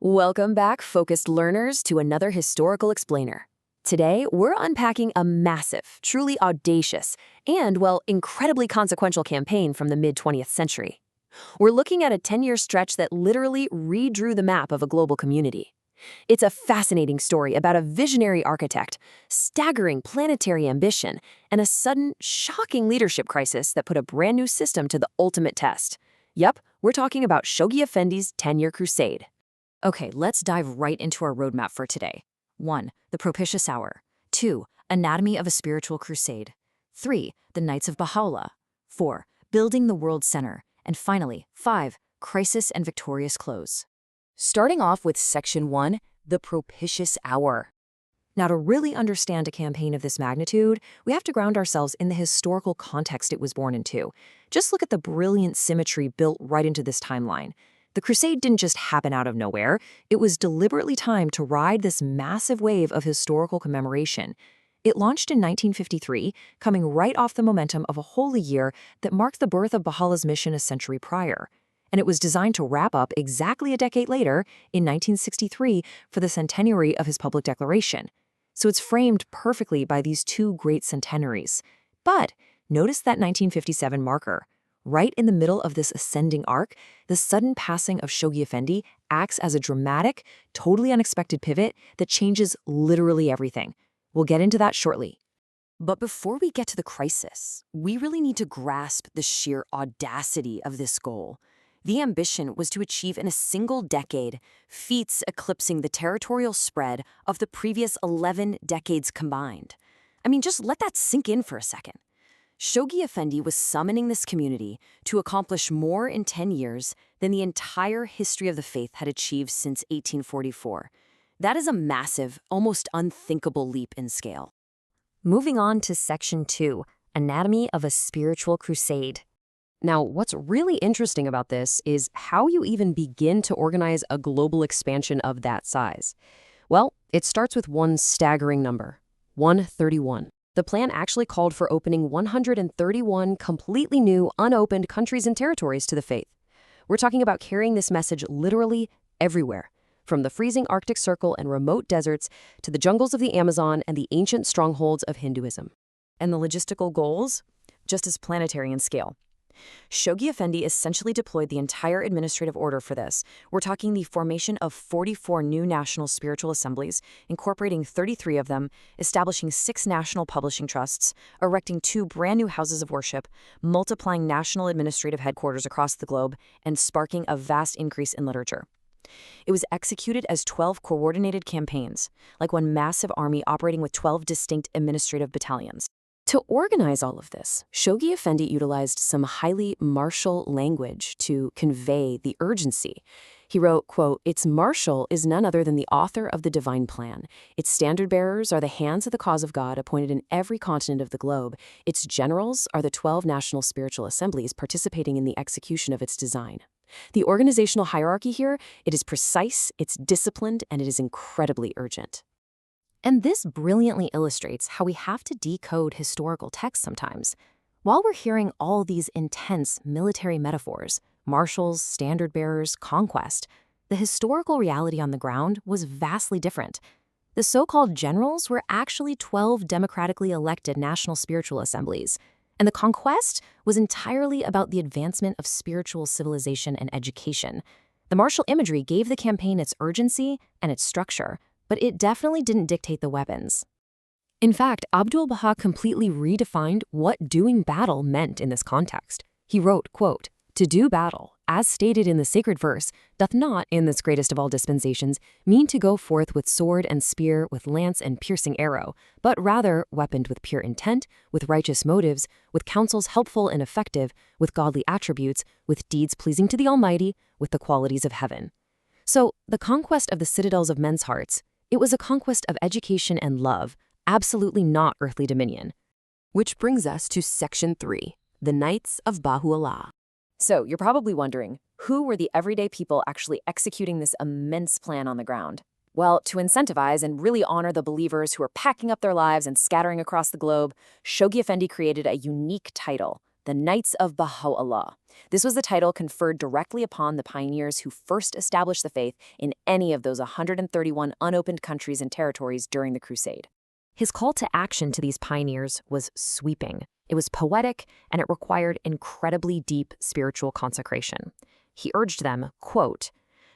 Welcome back, focused learners, to another historical explainer. Today, we're unpacking a massive, truly audacious, and, well, incredibly consequential campaign from the mid-20th century. We're looking at a 10-year stretch that literally redrew the map of a global community. It's a fascinating story about a visionary architect, staggering planetary ambition, and a sudden, shocking leadership crisis that put a brand new system to the ultimate test. Yup, we're talking about Shoghi Effendi's 10-Year Crusade. Okay, let's dive right into our roadmap for today. 1. The propitious hour. 2. Anatomy of a spiritual crusade. 3. The Knights of Bahá'u'lláh. 4. Building the world center. And finally, 5. Crisis and victorious close. Starting off with Section 1, the propitious hour. Now, to really understand a campaign of this magnitude, we have to ground ourselves in the historical context it was born into. Just look at the brilliant symmetry built right into this timeline. The crusade didn't just happen out of nowhere. It was deliberately timed to ride this massive wave of historical commemoration. It launched in 1953, coming right off the momentum of a holy year that marked the birth of Baha'u'llah's mission a century prior. And it was designed to wrap up exactly a decade later, in 1963, for the centenary of his public declaration. So it's framed perfectly by these two great centenaries. But notice that 1957 marker. Right in the middle of this ascending arc, the sudden passing of Shoghi Effendi acts as a dramatic, totally unexpected pivot that changes literally everything. We'll get into that shortly. But before we get to the crisis, we really need to grasp the sheer audacity of this goal. The ambition was to achieve in a single decade feats eclipsing the territorial spread of the previous 11 decades combined. I mean, just let that sink in for a second. Shoghi Effendi was summoning this community to accomplish more in 10 years than the entire history of the faith had achieved since 1844. That is a massive, almost unthinkable leap in scale. Moving on to Section 2, Anatomy of a Spiritual Crusade. Now, what's really interesting about this is how you even begin to organize a global expansion of that size. Well, it starts with one staggering number, 131. The plan actually called for opening 131 completely new, unopened countries and territories to the faith. We're talking about carrying this message literally everywhere, from the freezing Arctic Circle and remote deserts to the jungles of the Amazon and the ancient strongholds of Hinduism. And the logistical goals? Just as planetary in scale. Shoghi Effendi essentially deployed the entire administrative order for this. We're talking the formation of 44 new national spiritual assemblies, incorporating 33 of them, establishing 6 national publishing trusts, erecting 2 brand new houses of worship, multiplying national administrative headquarters across the globe, and sparking a vast increase in literature. It was executed as 12 coordinated campaigns, like one massive army operating with 12 distinct administrative battalions. To organize all of this, Shoghi Effendi utilized some highly martial language to convey the urgency. He wrote, quote, "Its marshal is none other than the author of the divine plan. Its standard bearers are the hands of the cause of God appointed in every continent of the globe. Its generals are the 12 national spiritual assemblies participating in the execution of its design." The organizational hierarchy here, it is precise, it's disciplined, and it is incredibly urgent. And this brilliantly illustrates how we have to decode historical texts sometimes. While we're hearing all these intense military metaphors, marshals, standard bearers, conquest, the historical reality on the ground was vastly different. The so-called generals were actually 12 democratically elected national spiritual assemblies, and the conquest was entirely about the advancement of spiritual civilization and education. The martial imagery gave the campaign its urgency and its structure, but it definitely didn't dictate the weapons. In fact, Abdul-Baha completely redefined what doing battle meant in this context. He wrote, quote, "To do battle, as stated in the sacred verse, doth not, in this greatest of all dispensations, mean to go forth with sword and spear, with lance and piercing arrow, but rather weaponed with pure intent, with righteous motives, with counsels helpful and effective, with godly attributes, with deeds pleasing to the Almighty, with the qualities of heaven." So, the conquest of the citadels of men's hearts, it was a conquest of education and love, absolutely not earthly dominion. Which brings us to Section 3, the Knights of Bahá'u'lláh. So, you're probably wondering, who were the everyday people actually executing this immense plan on the ground? Well, to incentivize and really honor the believers who are packing up their lives and scattering across the globe, Shoghi Effendi created a unique title, the Knights of Bahá'u'lláh. This was the title conferred directly upon the pioneers who first established the faith in any of those 131 unopened countries and territories during the Crusade. His call to action to these pioneers was sweeping. It was poetic, and it required incredibly deep spiritual consecration. He urged them, quote,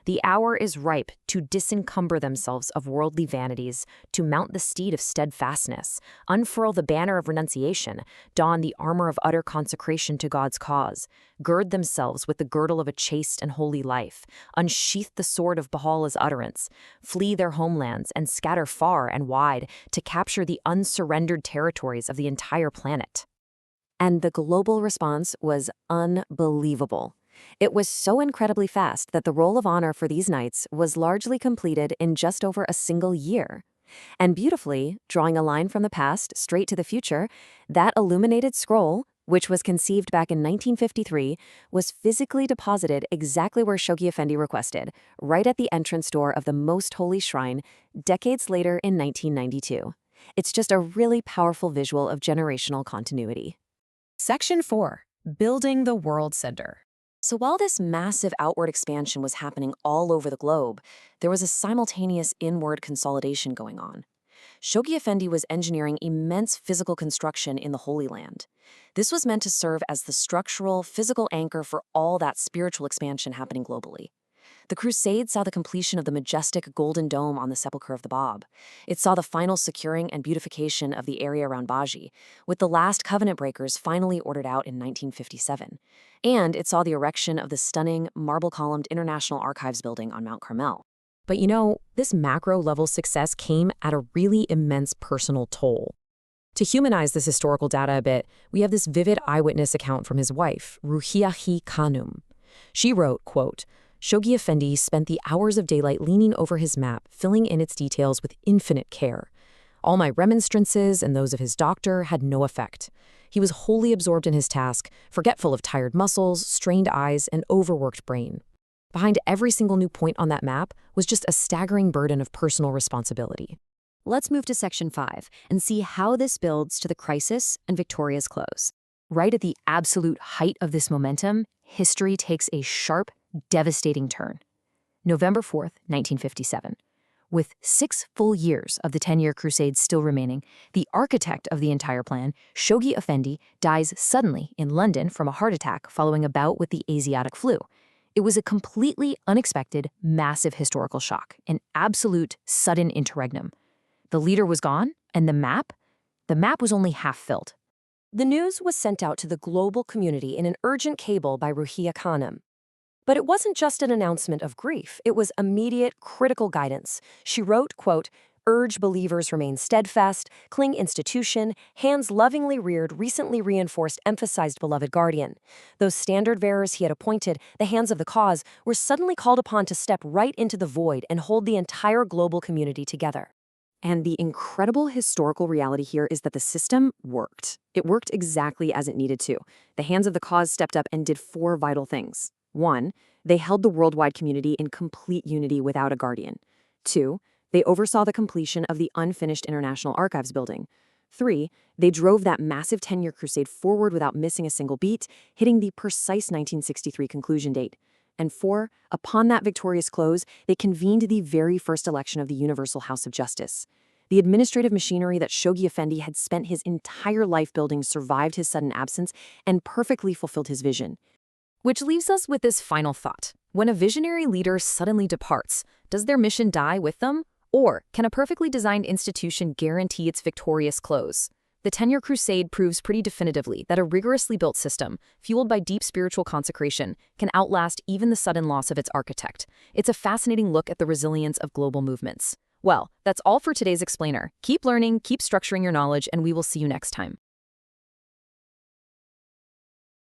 "The hour is ripe to disencumber themselves of worldly vanities, to mount the steed of steadfastness, unfurl the banner of renunciation, don the armor of utter consecration to God's cause, gird themselves with the girdle of a chaste and holy life, unsheath the sword of Baha'u'llah's utterance, flee their homelands and scatter far and wide to capture the unsurrendered territories of the entire planet." And the global response was unbelievable. It was so incredibly fast that the roll of honor for these knights was largely completed in just over a single year. And beautifully, drawing a line from the past straight to the future, that illuminated scroll, which was conceived back in 1953, was physically deposited exactly where Shoghi Effendi requested, right at the entrance door of the Most Holy Shrine, decades later in 1992. It's just a really powerful visual of generational continuity. Section 4. Building the World Center. So while this massive outward expansion was happening all over the globe, there was a simultaneous inward consolidation going on. Shoghi Effendi was engineering immense physical construction in the Holy Land. This was meant to serve as the structural, physical anchor for all that spiritual expansion happening globally. The Crusade saw the completion of the majestic Golden Dome on the Sepulchre of the Bab. It saw the final securing and beautification of the area around Baji, with the last covenant breakers finally ordered out in 1957. And it saw the erection of the stunning, marble-columned International Archives building on Mount Carmel. But this macro-level success came at a really immense personal toll. To humanize this historical data a bit, we have this vivid eyewitness account from his wife, Ruhiyahi Khanum. She wrote, quote, "Shoghi Effendi spent the hours of daylight leaning over his map, filling in its details with infinite care. All my remonstrances and those of his doctor had no effect. He was wholly absorbed in his task, forgetful of tired muscles, strained eyes, and overworked brain. Behind every single new point on that map was just a staggering burden of personal responsibility." Let's move to Section 5 and see how this builds to the crisis and Victoria's close. Right at the absolute height of this momentum, history takes a sharp, devastating turn. November 4th, 1957. With 6 full years of the 10-year crusade still remaining, the architect of the entire plan, Shoghi Effendi, dies suddenly in London from a heart attack following a bout with the Asiatic flu. It was a completely unexpected, massive historical shock, an absolute sudden interregnum. The leader was gone, and the map was only half filled. The news was sent out to the global community in an urgent cable by Ruhiya Khanum. But it wasn't just an announcement of grief, it was immediate, critical guidance. She wrote, quote, "Urge believers remain steadfast, cling institution, hands lovingly reared, recently reinforced, emphasized beloved guardian." Those standard bearers he had appointed, the hands of the cause, were suddenly called upon to step right into the void and hold the entire global community together. And the incredible historical reality here is that the system worked. It worked exactly as it needed to. The hands of the cause stepped up and did 4 vital things. 1, they held the worldwide community in complete unity without a guardian. 2, they oversaw the completion of the unfinished International Archives building. 3, they drove that massive 10-year crusade forward without missing a single beat, hitting the precise 1963 conclusion date. And 4, upon that victorious close, they convened the very first election of the Universal House of Justice. The administrative machinery that Shoghi Effendi had spent his entire life building survived his sudden absence and perfectly fulfilled his vision. Which leaves us with this final thought. When a visionary leader suddenly departs, does their mission die with them? Or can a perfectly designed institution guarantee its victorious close? The 10-year crusade proves pretty definitively that a rigorously built system, fueled by deep spiritual consecration, can outlast even the sudden loss of its architect. It's a fascinating look at the resilience of global movements. Well, that's all for today's explainer. Keep learning, keep structuring your knowledge, and we will see you next time.